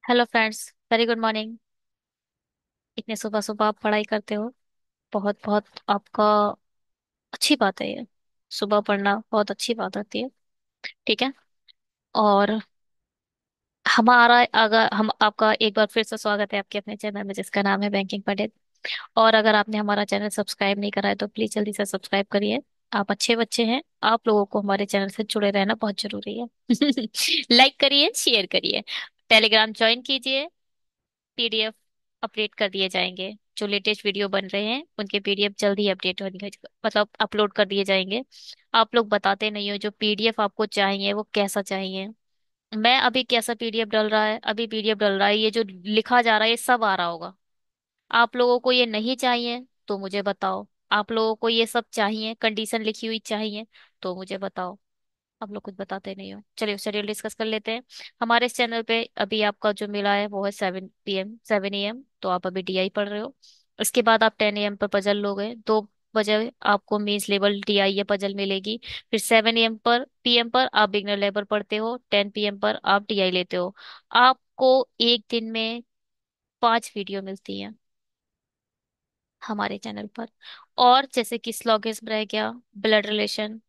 Hello friends, very good morning. इतने सुबह सुबह आप पढ़ाई करते हो। बहुत बहुत आपका अच्छी बात है ये। सुबह पढ़ना बहुत अच्छी बात होती है। ठीक है। और हमारा अगर हम आपका एक बार फिर से स्वागत है आपके अपने चैनल में जिसका नाम है बैंकिंग पंडित। और अगर आपने हमारा चैनल सब्सक्राइब नहीं करा है तो प्लीज जल्दी से सब्सक्राइब करिए। आप अच्छे बच्चे हैं, आप लोगों को हमारे चैनल से जुड़े रहना बहुत जरूरी है। लाइक करिए, शेयर करिए, टेलीग्राम ज्वाइन कीजिए। पीडीएफ अपडेट कर दिए जाएंगे। जो लेटेस्ट वीडियो बन रहे हैं उनके पीडीएफ जल्दी अपडेट होने मतलब अपलोड कर दिए जाएंगे। आप लोग बताते नहीं हो जो पीडीएफ आपको चाहिए वो कैसा चाहिए। मैं अभी कैसा पीडीएफ डल रहा है, अभी पीडीएफ डल रहा है, ये जो लिखा जा रहा है ये सब आ रहा होगा। आप लोगों को ये नहीं चाहिए तो मुझे बताओ। आप लोगों को ये सब चाहिए, कंडीशन लिखी हुई चाहिए तो मुझे बताओ। आप लोग कुछ बताते नहीं हो। चलिए शेड्यूल डिस्कस कर लेते हैं। हमारे इस चैनल पे अभी आपका जो मिला है वो है 7 PM 7 AM, तो आप अभी डीआई पढ़ रहे हो। उसके बाद आप 10 AM पर पजल लोगे। 2 बजे आपको मीन्स लेवल डीआई या पजल मिलेगी। फिर 7 PM पर आप बिगनर लेवल पढ़ते हो। 10 PM पर आप डीआई लेते हो। आपको एक दिन में 5 वीडियो मिलती है हमारे चैनल पर। और जैसे कि स्लॉगिज्म रह गया, blood relation,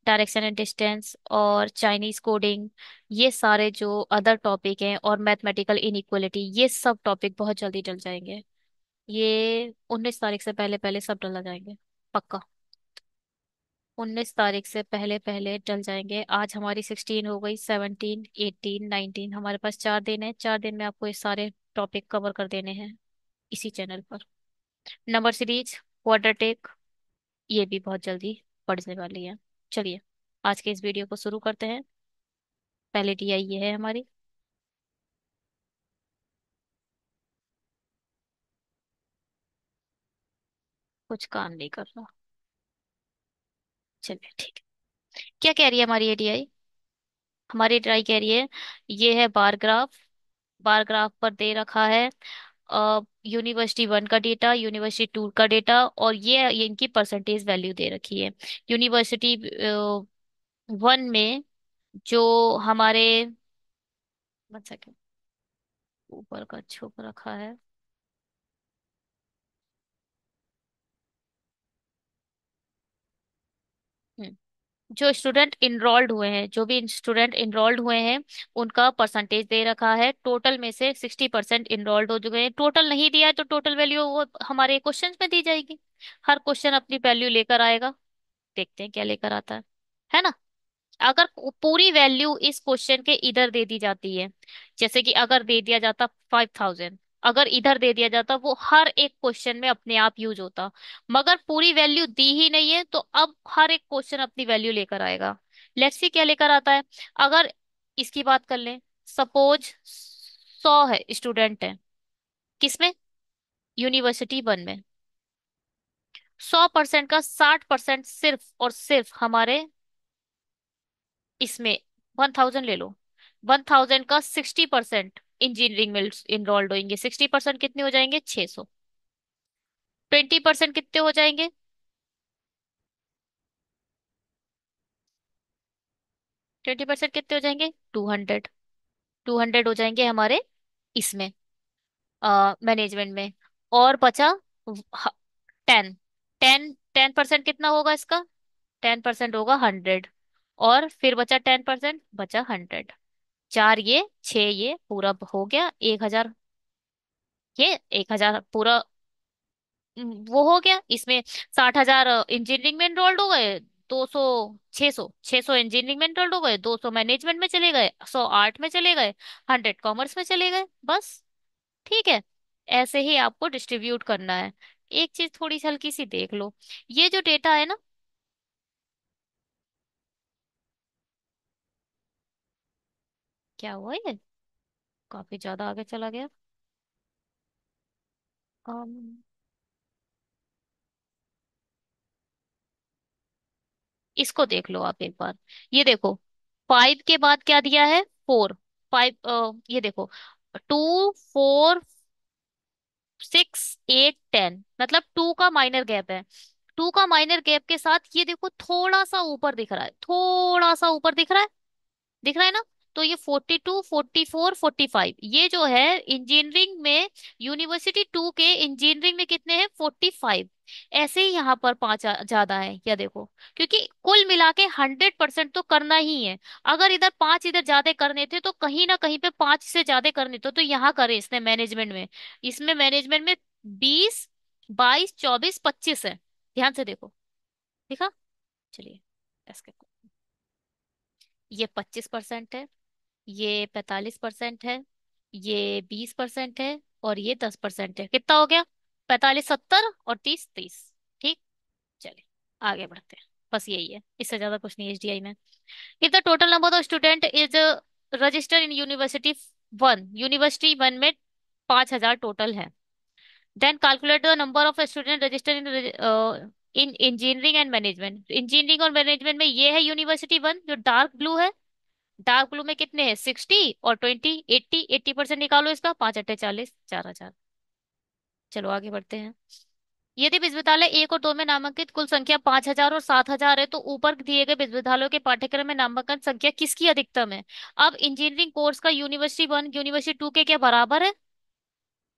direction and distance और चाइनीज कोडिंग, ये सारे जो अदर टॉपिक हैं और मैथमेटिकल इनइक्वलिटी, ये सब टॉपिक बहुत जल्दी डल जाएंगे। ये 19 तारीख से पहले पहले सब डला जाएंगे। पक्का। 19 तारीख से पहले पहले डल जाएंगे। आज हमारी 16 हो गई, 17 18 19, हमारे पास 4 दिन है। 4 दिन में आपको ये सारे टॉपिक कवर कर देने हैं इसी चैनल पर। नंबर सीरीज, क्वाड्रेटिक टेक, ये भी बहुत जल्दी पढ़ने वाली है। चलिए आज के इस वीडियो को शुरू करते हैं। पहले टीआई ये है हमारी। कुछ काम नहीं कर रहा। चलिए ठीक है। क्या कह रही है हमारी ये टीआई? हमारी टीआई कह रही है ये है बार ग्राफ। बार ग्राफ पर दे रखा है यूनिवर्सिटी 1 का डेटा, यूनिवर्सिटी 2 का डेटा, और ये इनकी परसेंटेज वैल्यू दे रखी है। यूनिवर्सिटी 1 में जो हमारे, 1 सेकेंड, ऊपर का छुप रखा है। हम्म, जो स्टूडेंट इनरोल्ड हुए हैं, जो भी स्टूडेंट इनरोल्ड हुए हैं उनका परसेंटेज दे रखा है। टोटल में से 60% इनरोल्ड हो चुके हैं। टोटल नहीं दिया है तो टोटल वैल्यू वो हमारे क्वेश्चंस में दी जाएगी। हर क्वेश्चन अपनी वैल्यू लेकर आएगा। देखते हैं क्या लेकर आता है ना। अगर पूरी वैल्यू इस क्वेश्चन के इधर दे दी जाती है, जैसे कि अगर दे दिया जाता 5000, अगर इधर दे दिया जाता वो हर एक क्वेश्चन में अपने आप यूज होता। मगर पूरी वैल्यू दी ही नहीं है तो अब हर एक क्वेश्चन अपनी वैल्यू लेकर आएगा। लेट्स सी क्या लेकर आता है। अगर इसकी बात कर लें, सपोज 100 है स्टूडेंट है, किसमें, यूनिवर्सिटी 1 में। 100% का 60% सिर्फ और सिर्फ हमारे इसमें, 1000 ले लो। 1000 का 60% इंजीनियरिंग में इनरोल्ड होंगे। 60% कितने हो जाएंगे, 600। 20% कितने हो जाएंगे, 20% कितने हो जाएंगे, 200। 200 हो जाएंगे हमारे इसमें, मैनेजमेंट में। और बचा 10। 10% कितना होगा इसका, 10% होगा 100। और फिर बचा 10%, बचा 100। चार ये, छह ये, पूरा हो गया 1000। ये 1000 पूरा वो हो गया। इसमें 60,000 इंजीनियरिंग में एनरोल्ड हो गए। 200, 600 इंजीनियरिंग में एनरोल्ड हो गए। 200 मैनेजमेंट में चले गए, 100 आर्ट में चले गए, 100 कॉमर्स में चले गए, बस। ठीक है। ऐसे ही आपको डिस्ट्रीब्यूट करना है। एक चीज थोड़ी सी हल्की सी देख लो। ये जो डेटा है ना, क्या हुआ ये, काफी ज्यादा आगे चला गया। अम, इसको देख लो आप एक बार। ये देखो, 5 के बाद क्या दिया है, 4। 5, ये देखो, 2 4 6 8 10, मतलब 2 का माइनर गैप है। 2 का माइनर गैप के साथ ये देखो थोड़ा सा ऊपर दिख रहा है, थोड़ा सा ऊपर दिख रहा है। दिख रहा है ना। तो ये 42, 44, 45, ये जो है इंजीनियरिंग में, यूनिवर्सिटी टू के इंजीनियरिंग में कितने हैं? 45। ऐसे ही यहाँ पर पांच ज्यादा है, या देखो, क्योंकि कुल मिला के 100% तो करना ही है। अगर इधर पांच इधर ज्यादा करने थे तो कहीं ना कहीं पे पांच से ज्यादा करने थे, तो यहाँ करे इसने मैनेजमेंट में। इसमें मैनेजमेंट में 20, 22, 24, 25 है। ध्यान से देखो, देखा? चलिए, इसके, ये 25% है, ये 45% है, ये 20% है, और ये 10% है। कितना हो गया? 45, 70 और 30, 30। ठीक। चलिए, आगे बढ़ते हैं। बस यही है, इससे ज्यादा कुछ नहीं एचडीआई में। If the total number of student is register in university one, university one में 5,000 टोटल है। Then calculate the number of student register in in engineering and management. Engineering और मैनेजमेंट में ये है यूनिवर्सिटी वन, जो dark blue है। Dark blue में कितने हैं? 60 और 20, 80। 80% निकालो इसका, 5 × 8 = 40, 4,000। चलो आगे बढ़ते हैं। यदि विश्वविद्यालय एक और दो में नामांकित कुल संख्या 5,000 और 7,000 है, तो ऊपर दिए गए विश्वविद्यालयों के पाठ्यक्रम में नामांकन संख्या किसकी अधिकतम है? अब इंजीनियरिंग कोर्स का यूनिवर्सिटी वन यूनिवर्सिटी टू के क्या बराबर है?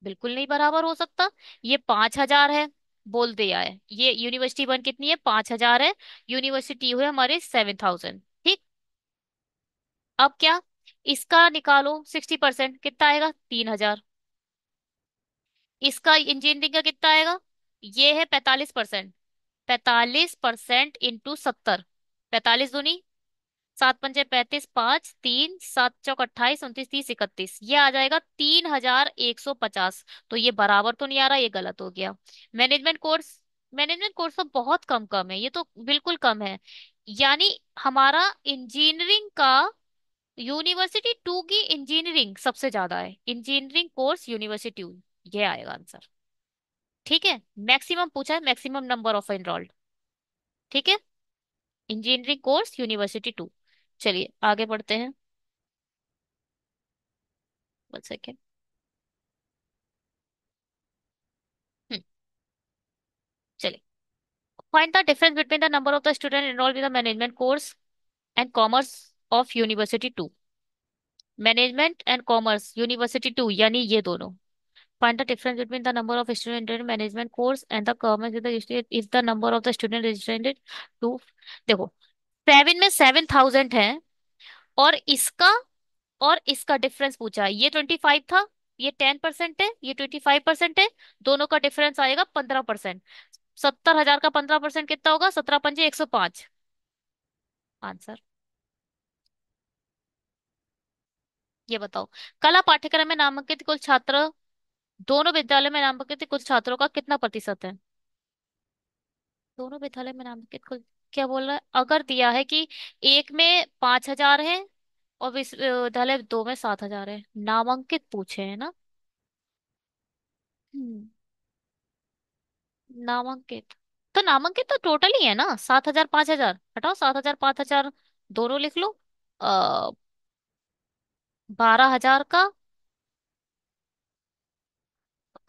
बिल्कुल नहीं बराबर हो सकता। ये 5,000 है, बोल दिया है। ये यूनिवर्सिटी वन कितनी है? 5,000 है। यूनिवर्सिटी है हमारे 7,000। ठीक। अब क्या, इसका निकालो 60%, कितना आएगा? 3,000। इसका इंजीनियरिंग का कितना आएगा? ये है 45%। 45% इंटू 70। 45 दूनी 7 × 5 = 35, 5, 3, 7 × 4 = 28, 29, 30, 31, ये आ जाएगा 3,150। तो ये बराबर तो नहीं आ रहा, ये गलत हो गया। मैनेजमेंट कोर्स, मैनेजमेंट कोर्स तो बहुत कम कम है, ये तो बिल्कुल कम है। यानी हमारा इंजीनियरिंग का, यूनिवर्सिटी टू की इंजीनियरिंग सबसे ज्यादा है। इंजीनियरिंग कोर्स यूनिवर्सिटी टू, ये आएगा आंसर। ठीक है, मैक्सिमम पूछा है, मैक्सिमम नंबर ऑफ एनरोल्ड। ठीक है, इंजीनियरिंग कोर्स यूनिवर्सिटी टू। चलिए आगे बढ़ते हैं। 1 सेकेंड। हम्म, चलिए। Find the difference between the number of the student enrolled in the management course and commerce of university two. Management and commerce university two, यानी ये दोनों। Find the difference between the number of student in management course and the commerce if the number of the student registered two. देखो, 7 में 7,000 है, और इसका difference पूछा है। ये 25 था, ये 10% है, ये 25% है। दोनों का डिफरेंस आएगा 15%। 70,000 का 15% कितना होगा? 17 × 5 = 105। आंसर। ये बताओ, कला पाठ्यक्रम में नामांकित कुल छात्र, दोनों विद्यालय में नामांकित कुल छात्रों का कितना प्रतिशत है? दोनों विद्यालय में नामांकित कुल, क्या बोल रहा है? अगर दिया है कि एक में 5,000 है और विश्वविद्यालय दो में 7,000 है, नामांकित पूछे है ना। हम्म, नामांकित, तो नामांकित तो टोटल ही है ना, 7,000, 5,000 हटाओ, 7,000, 5,000 दोनों लिख लो। 12,000 का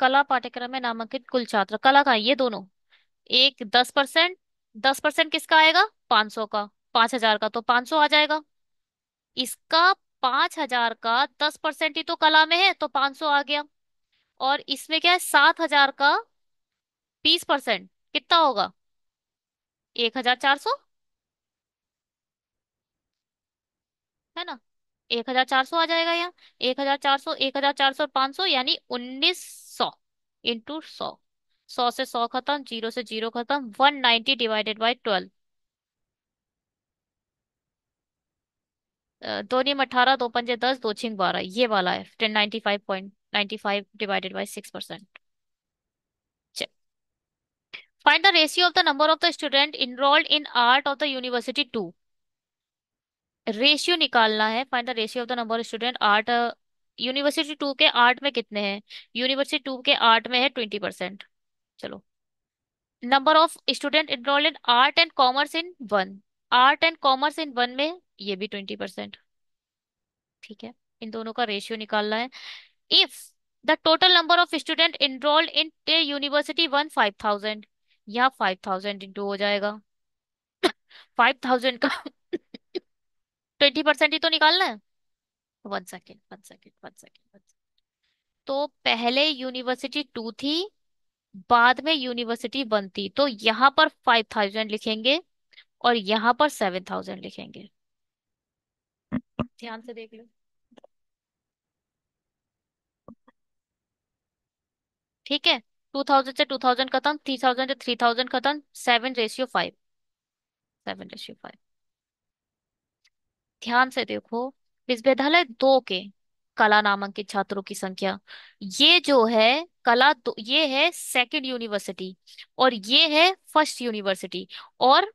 कला पाठ्यक्रम में नामांकित कुल छात्र, कला का ये दोनों, एक 10%। 10% किसका आएगा? 500 का। 5,000 का तो 500 आ जाएगा। इसका 5,000 का 10% ही तो कला में है, तो 500 आ गया। और इसमें क्या है? 7,000 का 20% कितना होगा? 1,400, है ना? 1,400 आ जाएगा यहाँ। 1,400, 1,400, 500, यानी 1,900 इंटू 100। 100 से 100 खत्म, जीरो से जीरो खत्म, 190 डिवाइडेड बाई 12। दो नीम 18, दो पंजे 10, दो छिंग 12, ये वाला है 1095.95 divided by 6%। Find the ratio of the number of the student enrolled in art of the university two. Ratio निकालना है। Find the ratio of the number of student art, university two के आर्ट में कितने हैं? University two के art में है 20%। चलो, number of student enrolled in art and commerce in one. Art and commerce in one में ये भी 20%। ठीक है, इन दोनों का रेशियो निकालना है। If the total number of student enrolled in university one 5,000, यहाँ 5,000 इंटू हो जाएगा। 5,000 का 20% ही तो निकालना है। One second, one second, one second. तो पहले यूनिवर्सिटी टू थी, बाद में यूनिवर्सिटी वन थी, तो यहाँ पर 5,000 लिखेंगे और यहाँ पर 7,000 लिखेंगे। ध्यान से देख लो। ठीक है। 2,000 से 2,000 खत्म, 3,000 से 3,000 खत्म, 7:5। 7:5। ध्यान से देखो। विश्वविद्यालय दो के कला नामांकित छात्रों की संख्या, ये जो है कला दो, ये है सेकंड यूनिवर्सिटी और ये है फर्स्ट यूनिवर्सिटी। और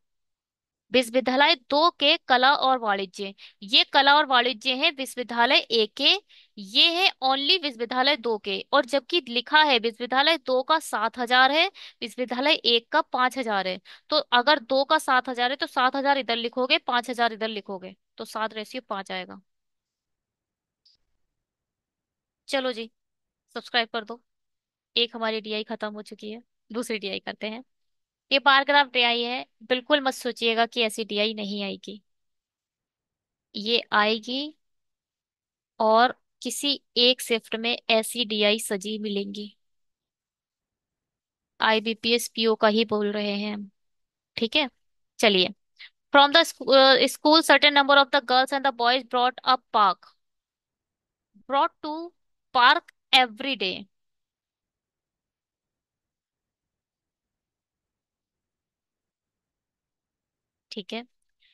विश्वविद्यालय दो के कला और वाणिज्य, ये कला और वाणिज्य है विश्वविद्यालय एक के, ये है ओनली विश्वविद्यालय दो के। और जबकि लिखा है विश्वविद्यालय दो का 7,000 है, विश्वविद्यालय एक का 5,000 है। तो अगर दो का 7,000 है तो 7,000 इधर लिखोगे, 5,000 इधर लिखोगे, तो 7:5 आएगा। चलो जी, सब्सक्राइब कर दो। एक हमारी डीआई खत्म हो चुकी है, दूसरी डीआई करते हैं। ये बारग्राफ डीआई है, बिल्कुल मत सोचिएगा कि ऐसी डीआई नहीं आएगी, ये आएगी। और किसी एक शिफ्ट में ऐसी डीआई सजी मिलेंगी। आईबीपीएस पीओ का ही बोल रहे हैं हम। ठीक है। चलिए। From the school certain number of the girls and the boys brought up park, brought to park every day. ठीक है।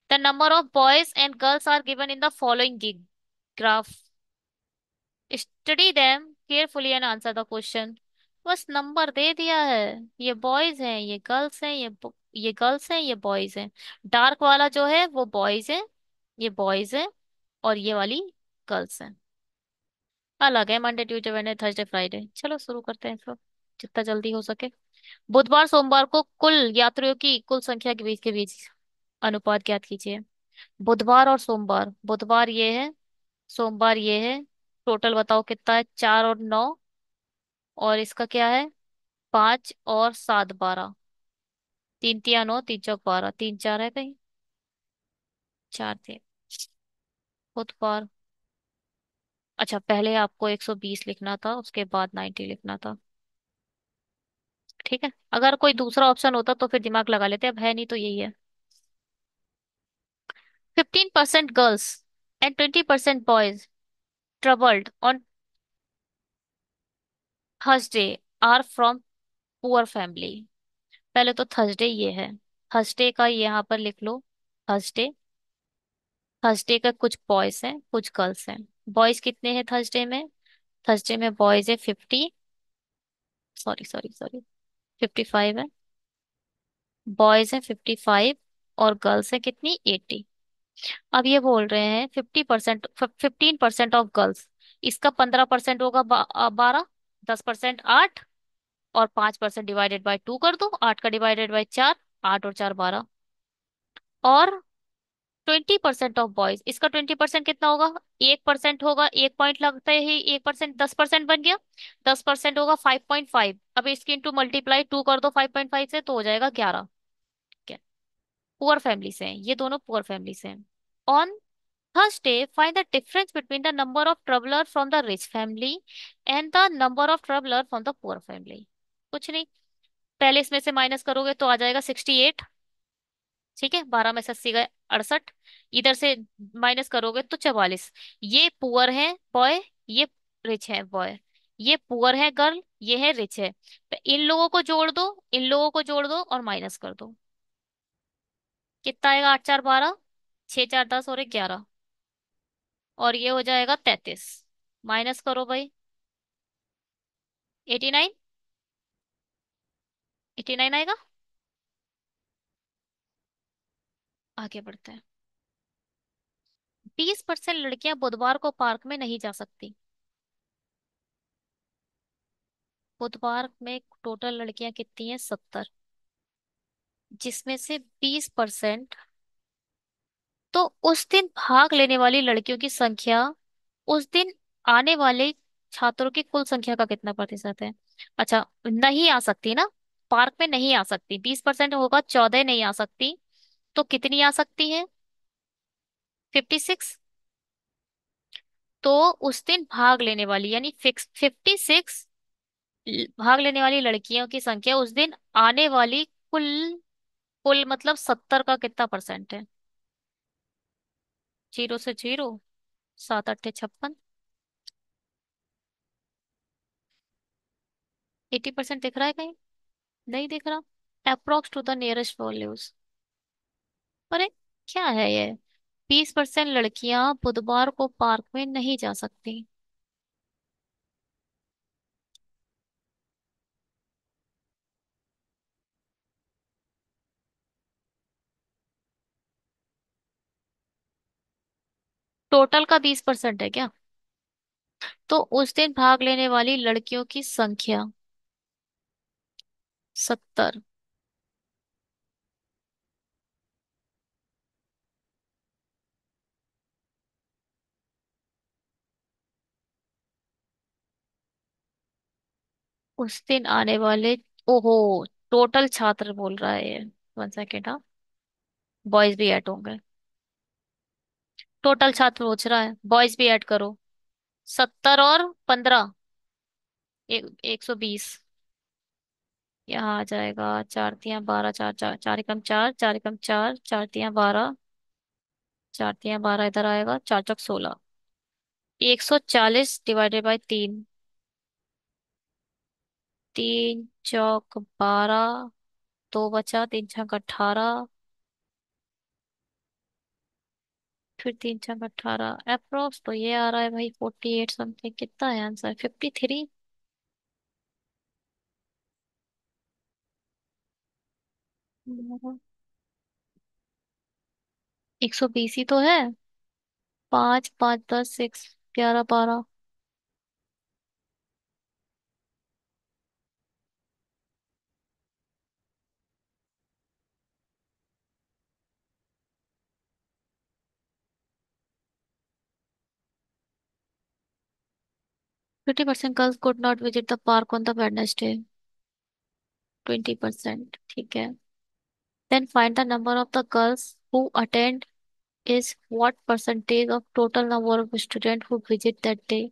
The number of boys and girls are given in the following graph, study them carefully and answer the question. बस number दे दिया है। ये boys हैं, ये girls हैं, ये गर्ल्स हैं, ये बॉयज हैं। डार्क वाला जो है वो बॉयज है, ये बॉयज है, और ये वाली गर्ल्स हैं। अलग है Monday Tuesday Wednesday Thursday Friday. चलो शुरू करते हैं फिर, जितना जल्दी हो सके। बुधवार सोमवार को कुल यात्रियों की कुल संख्या के बीच अनुपात ज्ञात कीजिए। बुधवार और सोमवार, बुधवार ये है, सोमवार ये है। टोटल बताओ कितना है, 4 और 9। और इसका क्या है, 5 और 7 12। 3 3 9, 3 4 12, 3 4 है कहीं, 4 थे। बुधवार। अच्छा, पहले आपको 120 लिखना था, उसके बाद 90 लिखना था। ठीक है, अगर कोई दूसरा ऑप्शन होता तो फिर दिमाग लगा लेते, अब है नहीं तो यही है। 15% girls and 20% boys troubled on Thursday are from poor family. पहले तो थर्सडे ये है, थर्सडे का यहाँ पर लिख लो। थर्सडे, थर्सडे का कुछ बॉयज हैं कुछ गर्ल्स हैं। बॉयज कितने हैं थर्सडे में, थर्सडे में बॉयज है 50, सॉरी सॉरी सॉरी, 55 है। बॉयज है 55 और गर्ल्स है कितनी, 80। अब ये बोल रहे हैं 50%, 15% ऑफ गर्ल्स, इसका 15% होगा 12, 10% 8, और 5% डिवाइडेड बाय 2 कर दो, 8 का डिवाइडेड बाय 4, 8 और 4 12। और 20% ऑफ बॉयज, इसका 20% कितना होगा, 1% होगा, 1 पॉइंट लगते ही 1%, 10% बन गया। 10% होगा 5.5, अब इसकी इंटू मल्टीप्लाई 2 कर दो 5.5 से, तो हो जाएगा 11। ठीक है। पुअर फैमिली से हैं ये दोनों, पुअर फैमिली से हैं। On Thursday, find the difference between the number of traveler from the rich family and the number of traveler from the poor family। कुछ नहीं, पहले इसमें से माइनस करोगे तो आ जाएगा 68। ठीक है, 12 में से 80 गए 68। इधर से माइनस करोगे तो 44। ये पुअर है बॉय, ये रिच है बॉय। ये पुअर है गर्ल, ये है रिच है। तो इन लोगों को जोड़ दो, इन लोगों को जोड़ दो और माइनस कर दो। कितना आएगा, 8 4 12, 6 4 10 और 11, और ये हो जाएगा 33। माइनस करो भाई, 89। 89 आएगा। आगे बढ़ते हैं। 20% लड़कियां बुधवार को पार्क में नहीं जा सकती। बुधवार में टोटल लड़कियां कितनी हैं, 70, जिसमें से 20%। तो उस दिन भाग लेने वाली लड़कियों की संख्या, उस दिन आने वाले छात्रों की कुल संख्या का कितना प्रतिशत है। अच्छा, नहीं आ सकती ना, पार्क में नहीं आ सकती, 20% होगा, 14 नहीं आ सकती, तो कितनी आ सकती है, 56। तो उस दिन भाग लेने वाली यानी फिक्स 56 भाग लेने वाली लड़कियों की संख्या उस दिन आने वाली कुल कुल मतलब 70 का कितना परसेंट है? जीरो से जीरो, सात अट्ठे 56। 80% दिख रहा है कहीं? नहीं दिख रहा। Approx to the nearest values. अरे क्या है ये? 20% लड़कियां बुधवार को पार्क में नहीं जा सकती। टोटल का 20% है क्या? तो उस दिन भाग लेने वाली लड़कियों की संख्या 70। उस दिन आने वाले, ओहो, टोटल छात्र बोल रहा है ये। वन सेकेंड, हाँ। बॉयज भी ऐड होंगे। टोटल छात्र पूछ रहा है, बॉयज भी ऐड करो। 70 और 15, 120। यहाँ आ जाएगा। चार तिया 12, चार चार चार एकम चार, चार एकम चार, चार तिया 12, चार तिया 12 इधर आएगा, चार चौक 16। 140 डिवाइडेड बाई 3। 3 चौक 12, दो बचा, 3 छक 18, फिर 3 छक 18, अप्रोक्स तो ये आ रहा है भाई 48 समथिंग। कितना है आंसर? 53। 120 ही तो है। 5 5 10 6 11 12। 50% girls could not visit the park on the Wednesday. 20%, ठीक है। Then find the number of the girls who attend is what percentage of total number of students who visit that day?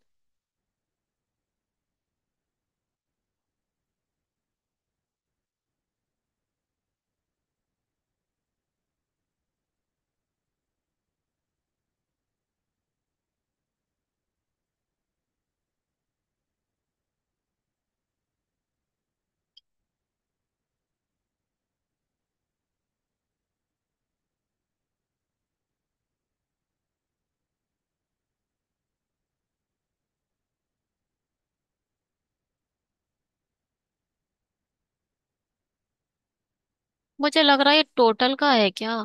मुझे लग रहा है ये total का है क्या?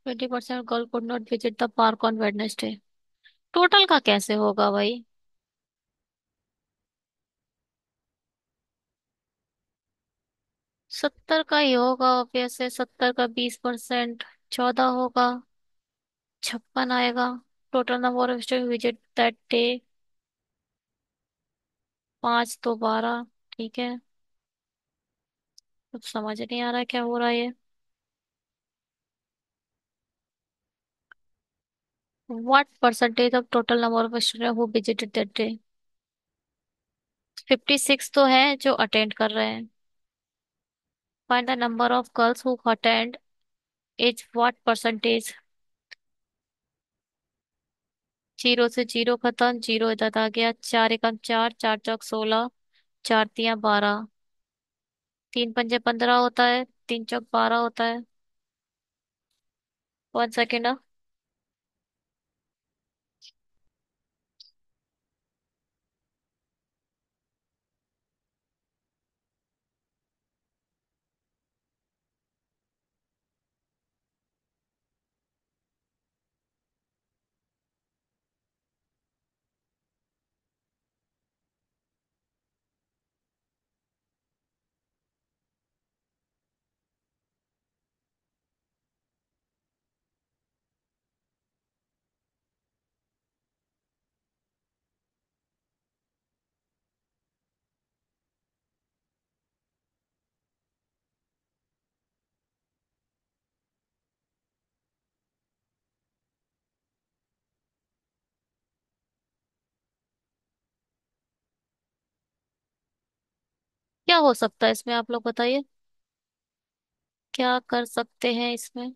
20% girl could not visit the park on Wednesday. Total का कैसे होगा भाई? 70 का ही होगा ऑब्वियस है। 70 का 20% 14 होगा। 56 आएगा। Total number of student visit that day, 5 तो 12। ठीक है। कुछ समझ नहीं आ रहा है क्या हो रहा है ये। What percentage of total number of students who visited that day? 56 तो है जो अटेंड कर रहे हैं। Find the number of girls who attend is what percentage? Zero से जीरो खत्म, जीरो इधर आ गया। चार एकम चार, चार चौक 16, चार तिया 12, 3 पंजे 15 होता है, 3 चौक 12 होता है। One second. क्या हो सकता है इसमें, आप लोग बताइए। क्या कर सकते हैं इसमें।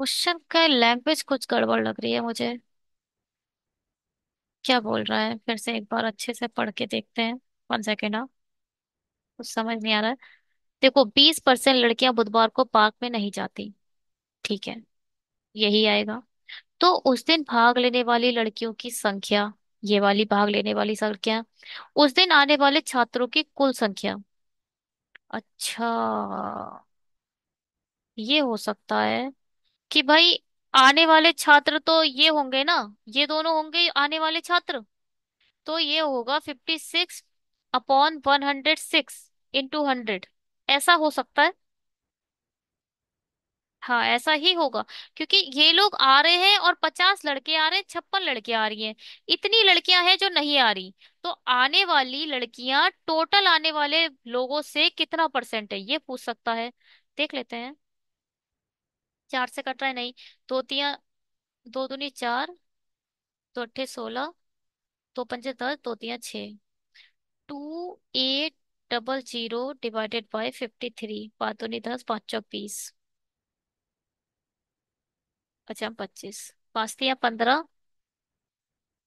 क्वेश्चन का लैंग्वेज कुछ गड़बड़ लग रही है मुझे। क्या बोल रहा है, फिर से एक बार अच्छे से पढ़ के देखते हैं। 1 सेकेंड, हाँ। कुछ समझ नहीं आ रहा है। देखो, 20% लड़कियां बुधवार को पार्क में नहीं जाती। ठीक है, यही आएगा। तो उस दिन भाग लेने वाली लड़कियों की संख्या, ये वाली भाग लेने वाली संख्या, उस दिन आने वाले छात्रों की कुल संख्या। अच्छा, ये हो सकता है कि भाई आने वाले छात्र तो ये होंगे ना, ये दोनों होंगे आने वाले छात्र। तो ये होगा 56/106 इंटू 100। ऐसा हो सकता है। हाँ, ऐसा ही होगा। क्योंकि ये लोग आ रहे हैं और 50 लड़के आ रहे हैं, 56 लड़के आ रही हैं। इतनी लड़कियां हैं जो नहीं आ रही। तो आने वाली लड़कियां टोटल आने वाले लोगों से कितना परसेंट है, ये पूछ सकता है। देख लेते हैं। 4 से कट रहा है, नहीं। दो तिया, दो दूनी 4, दो अट्ठे 16, दो पंजे 10, दो तिया 6। 2800 डिवाइडेड बाय 53। पाँच दूनी 10, पाँच चौक 20, अच्छा 25, पाँच तिया 15,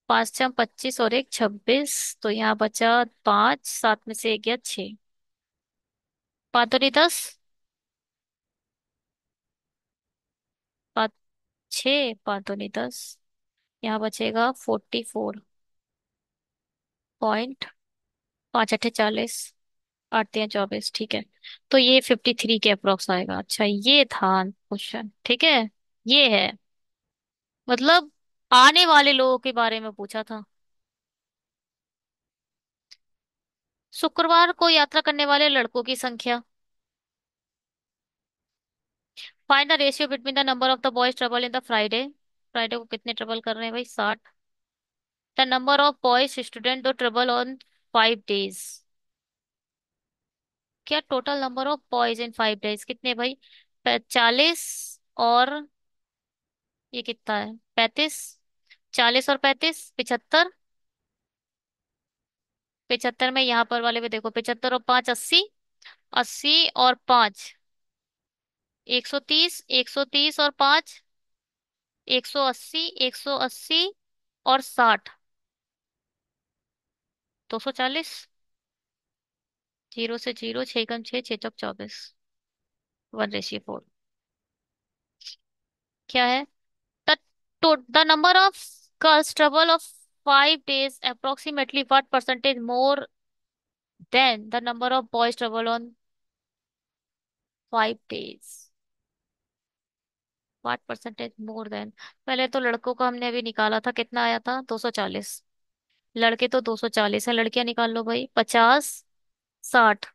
पाँच छः 25 और एक 26। तो यहाँ बचा 5, 7 में से एक गया 6। पाँच दूनी 10, पाँच 6, पाँच दूनी 10। यहाँ बचेगा 44.5 अट्ठे 40, आठ तिया 24। ठीक है। तो ये 53 के अप्रोक्स आएगा। अच्छा, ये था क्वेश्चन, ठीक है। ये है, मतलब आने वाले लोगों के बारे में पूछा था। शुक्रवार को यात्रा करने वाले लड़कों की संख्या। Find the ratio between the number of the boys travel in the Friday. Friday को कितने ट्रेवल कर रहे हैं भाई, 60। The number of boys student दो ट्रेवल ऑन 5 डेज। क्या total number of boys in 5 days कितने भाई। 40 और ये कितना है, 35। 40 और 35, 75। 75 में यहाँ पर वाले में देखो, 75 और 5 80। 80 और 5 130। 130 और 5 180। 180 और 60 240। जीरो से जीरो, छह कम छह, छह चौक 24। 1:4। क्या है। The the number of girls travel of 5 days approximately what percentage more than the number of boys travel on 5 days. What percentage more than. पहले तो लड़कों का हमने अभी निकाला था, कितना आया था, 240। लड़के तो 240 है, लड़कियां निकाल लो भाई। 50, 60,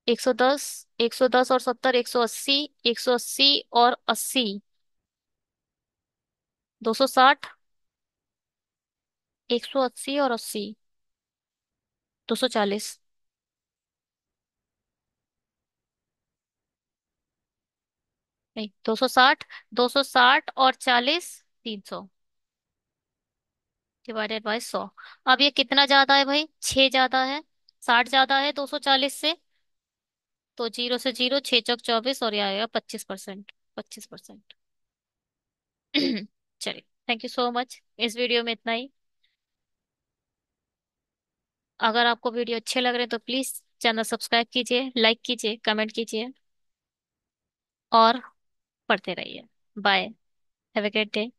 110। 110 और 70, 180। 180 और 80, 260। 180 और 80, 240। नहीं, 260। 260 और 40, 300 डिवाइडेड बाय 100। अब ये कितना ज्यादा है भाई, 6 ज्यादा है। 60 ज्यादा है 240 से। तो जीरो से जीरो, 6 चौक 24, और ये आएगा 25%। 25%। चलिए, थैंक यू सो मच, इस वीडियो में इतना ही। अगर आपको वीडियो अच्छे लग रहे हैं तो प्लीज चैनल सब्सक्राइब कीजिए, लाइक कीजिए, कमेंट कीजिए और पढ़ते रहिए। Bye. Have a great day.